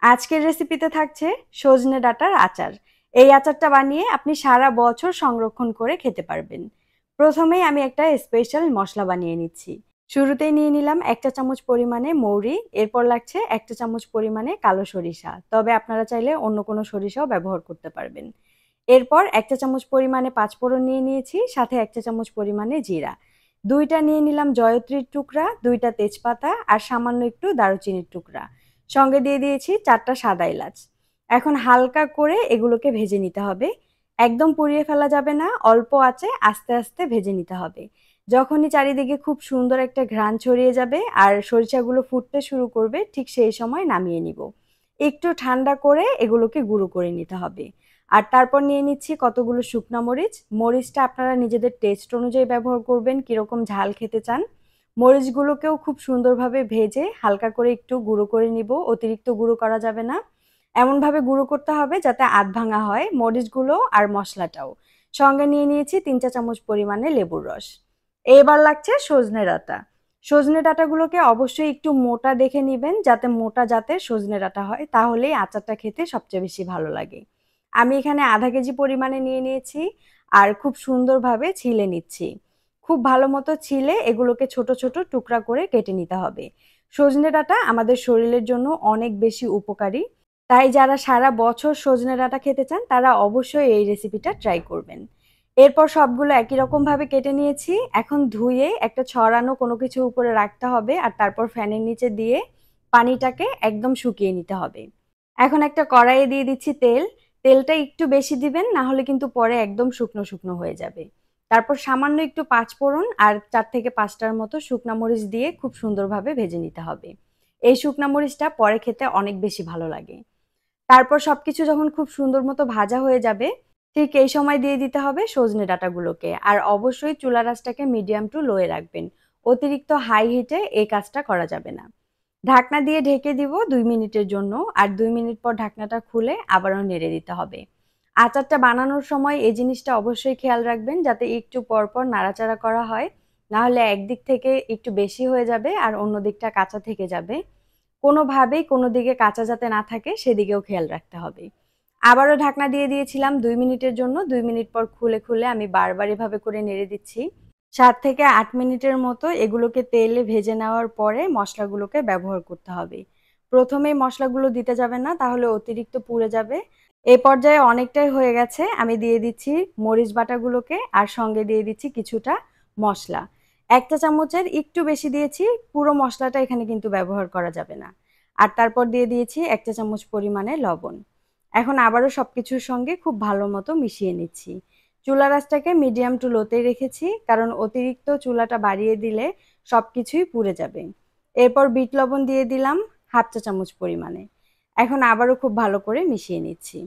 আজকের রেসিপিতে থাকছে সজনে ডাঁটার আচার। এই আচারটা বানিয়ে আপনি সারা বছর সংরক্ষণ করে খেতে পারবেন। প্রথমেই আমি একটা স্পেশাল মসলা বানিয়ে নিচ্ছি। শুরুতেই নিয়ে নিলাম ১ চা চামচ পরিমাণে মৌরি, এরপর লাগছে ১ চা চামচ পরিমাণে কালো সরিষা। তবে আপনারা চাইলে অন্য কোনো সরিষাও ব্যবহার করতে পারবেন। এরপর ১ চা চামচ পরিমাণে পাঁচফোড়ন নিয়ে নিয়েছি, সাথে ১ চা চামচ পরিমাণে জিরা। ২ টা নিয়ে নিলাম জয়ত্রীর টুকরা, ২ টা তেজপাতা আর সামান্য একটু দারুচিনির টুকরা। সঙ্গে দিয়ে দিয়েছি ৪ টা সাদা এলাচ। এখন হালকা করে এগুলোকে ভেজে নিতে হবে। একদম পুড়িয়ে ফেলা যাবে না, অল্প আঁচে আস্তে, আস্তে ভেজে নিতে হবে। যখনই চারিদিকে খুব সুন্দর একটা ঘ্রাণ ছড়িয়ে যাবে আর সরিষাগুলো ফুটতে শুরু করবে, ঠিক সেই সময় নামিয়ে নিব। একটু ঠান্ডা করে এগুলোকে গুঁড়ো করে নিতে হবে। আর তারপর নিয়ে নিচ্ছি কতগুলো শুকনা মরিচ। মরিচটা আপনারা নিজেদের টেস্ট অনুযায়ী ব্যবহার করবেন, কিরকম ঝাল খেতে চান। মরিচগুলোকেও খুব সুন্দরভাবে ভেজে হালকা করে একটু গুঁড়ো করে নিব। অতিরিক্ত গুঁড়ো করা যাবে না। এমনভাবে গুঁড়ো করতে হবে যাতে আধ ভাঙা হয় মরিচগুলো আর মসলাটাও। সঙ্গে নিয়ে নিয়েছি ৩ চা চামচ পরিমাণে লেবুর রস। এবার লাগছে সজনে ডাঁটা। সজনে ডাঁটাগুলোকে অবশ্যই একটু মোটা দেখে নিবেন, যাতে মোটা জাতের সজনে ডাঁটা হয়, তাহলেই আচারটা খেতে সবচেয়ে বেশি ভালো লাগে। আমি এখানে আধা কেজি পরিমাণে নিয়ে নিয়েছি আর খুব সুন্দরভাবে ছিলে নিচ্ছি। খুব ভালো মতো ছিলে এগুলোকে ছোট, ছোট টুকরা করে কেটে নিতে হবে। সজনে ডাঁটা আমাদের শরীরের জন্য অনেক বেশি উপকারী। তাই যারা সারা বছর সজনে ডাঁটা খেতে চান তারা অবশ্যই এই রেসিপিটা ট্রাই করবেন। এরপর সবগুলো একই রকমভাবে কেটে নিয়েছি। এখন ধুয়ে একটা ছড়ানো কোনো কিছুর উপরে রাখতে হবে আর তারপর ফ্যানের নিচে দিয়ে পানিটাকে একদম শুকিয়ে নিতে হবে। এখন একটা কড়াইয়ে দিয়ে দিচ্ছি তেল। তেলটা একটু বেশি দিবেন, না হলে কিন্তু পরে একদম শুকনো, শুকনো হয়ে যাবে। তারপর সামান্য একটু পাঁচফোড়ন আর ৪ থেকে ৫ টার মতো শুকনা মরিচ দিয়ে খুব সুন্দরভাবে ভেজে নিতে হবে। এই শুকনা মরিচটা পরে খেতে অনেক বেশি ভালো লাগে। তারপর সবকিছু যখন খুব সুন্দর মতো ভাজা হয়ে যাবে, ঠিক এই সময় দিয়ে দিতে হবে সজনে ডাঁটাগুলোকে। আর অবশ্যই চুলার আঁচটাকে মিডিয়াম টু লো এ রাখবেন। অতিরিক্ত হাই হিটে এই কাজটা করা যাবে না। ঢাকনা দিয়ে ঢেকে দিব ২ মিনিটের জন্য। আর ২ মিনিট পর ঢাকনাটা খুলে আবারও নেড়ে দিতে হবে। আচারটা বানানোর সময় এই জিনিসটা অবশ্যই খেয়াল রাখবেন যাতে একটু পরপর নাড়াচাড়া করা হয়। না হলে একদিক থেকে একটু বেশি হয়ে যাবে আর অন্য দিকটা কাঁচা থেকে যাবে। কোনোভাবেই কোনো দিকে কাঁচা যাতে না থাকে সেদিকেও খেয়াল রাখতে হবে। আবারও ঢাকনা দিয়ে দিয়েছিলাম ২ মিনিটের জন্য। ২ মিনিট পর খুলে, খুলে আমি বারবার এভাবে করে নেড়ে দিচ্ছি। ৭ থেকে ৮ মিনিটের মতো এগুলোকে তেলে ভেজে নেওয়ার পরে মসলাগুলোকে ব্যবহার করতে হবে। প্রথমেই মসলাগুলো দিতে যাবেন না, তাহলে অতিরিক্ত পুড়ে যাবে। এ পর্যায়ে অনেকটাই হয়ে গেছে। আমি দিয়ে দিচ্ছি মরিচ বাটাগুলোকে আর সঙ্গে দিয়ে দিচ্ছি কিছুটা মসলা। ১ চা চামচের একটু বেশি দিয়েছি, পুরো মসলাটা এখানে কিন্তু ব্যবহার করা যাবে না। আর তারপর দিয়ে দিয়েছি ১ চা চামচ পরিমাণে লবণ। এখন আবারও সবকিছুর সঙ্গে খুব ভালো মতো মিশিয়ে নিচ্ছি। চুলার আঁচটাকে মিডিয়াম টু লোতেই রেখেছি, কারণ অতিরিক্ত চুলাটা বাড়িয়ে দিলে সবকিছুই পুড়ে যাবে। এরপর বিট লবণ দিয়ে দিলাম ১/২ চা চামচ পরিমাণে। এখন আবারও খুব ভালো করে মিশিয়ে নিচ্ছি।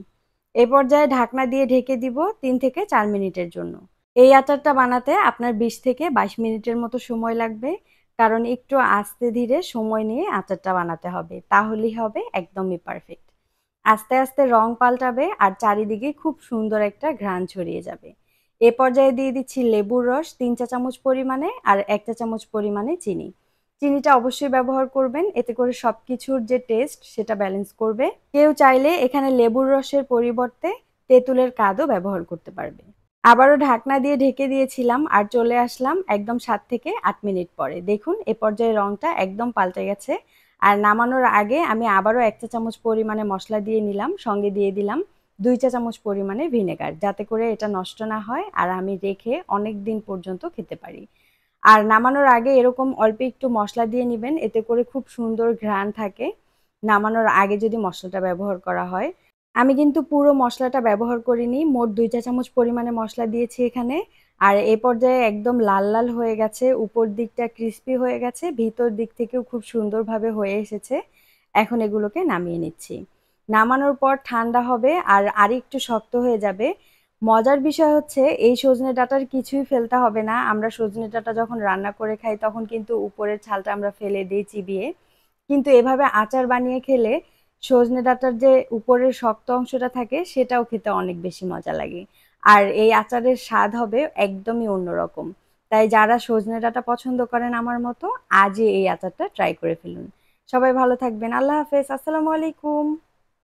এ পর্যায়ে ঢাকনা দিয়ে ঢেকে দিব ৩ থেকে ৪ মিনিটের জন্য। এই আচারটা বানাতে আপনার ২০ থেকে ২২ মিনিটের মতো সময় লাগবে, কারণ একটু আস্তে ধীরে সময় নিয়ে আচারটা বানাতে হবে। তাহলেই হবে একদমই পারফেক্ট। আস্তে, আস্তে রং পাল্টাবে আর চারিদিকে খুব সুন্দর একটা ঘ্রাণ ছড়িয়ে যাবে। এ পর্যায়ে দিয়ে দিচ্ছি লেবুর রস ৩ চা চামচ পরিমাণে আর ১ চা চামচ পরিমাণে চিনি। চিনিটা অবশ্যই ব্যবহার করবেন, এতে করে সবকিছুর যে টেস্ট সেটা ব্যালেন্স করবে। কেউ চাইলে এখানে লেবুর রসের পরিবর্তে তেঁতুলের কাদও ব্যবহার করতে পারবে। আবারও ঢাকনা দিয়ে ঢেকে দিয়েছিলাম আর চলে আসলাম একদম ৭ থেকে ৮ মিনিট পরে। দেখুন এ পর্যায়ে রংটা একদম পাল্টে গেছে। আর নামানোর আগে আমি আবারও ১ চা চামচ পরিমাণে মসলা দিয়ে নিলাম। সঙ্গে দিয়ে দিলাম ২ চা চামচ পরিমাণে ভিনেগার, যাতে করে এটা নষ্ট না হয় আর আমি রেখে অনেক দিন পর্যন্ত খেতে পারি। আর নামানোর আগে এরকম অল্প একটু মসলা দিয়ে নিবেন, এতে করে খুব সুন্দর ঘ্রাণ থাকে নামানোর আগে যদি মসলাটা ব্যবহার করা হয়। আমি কিন্তু পুরো মসলাটা ব্যবহার করিনি। মোট ২ চা চামচ পরিমাণে মসলা দিয়েছি এখানে। আর এ পর্যায়ে একদম লাল, লাল হয়ে গেছে। উপর দিকটা ক্রিসপি হয়ে গেছে। ভিতর দিক থেকেও খুব সুন্দরভাবে হয়ে এসেছে। এখন এগুলোকে নামিয়ে নিচ্ছি। নামানোর পর ঠান্ডা হবে আর আরেকটু শক্ত হয়ে যাবে। মজার বিষয় হচ্ছে এই সজনে ডাঁটার কিছুই ফেলতে হবে না। আমরা সজনে ডাঁটা যখন রান্না করে খাই তখন কিন্তু উপরের ছালটা আমরা ফেলে দেই চিবিয়ে। কিন্তু এভাবে আচার বানিয়ে খেলে সজনে ডাঁটার যে উপরের শক্ত অংশটা থাকে সেটাও খেতে অনেক বেশি মজা লাগে। আর এই আচারের স্বাদ হবে একদমই অন্যরকম। তাই যারা সজনে ডাঁটা পছন্দ করেন আমার মতো, আজই এই আচারটা ট্রাই করে ফেলুন। সবাই ভালো থাকবেন। আল্লাহ হাফেজ। আসসালামু আলাইকুম।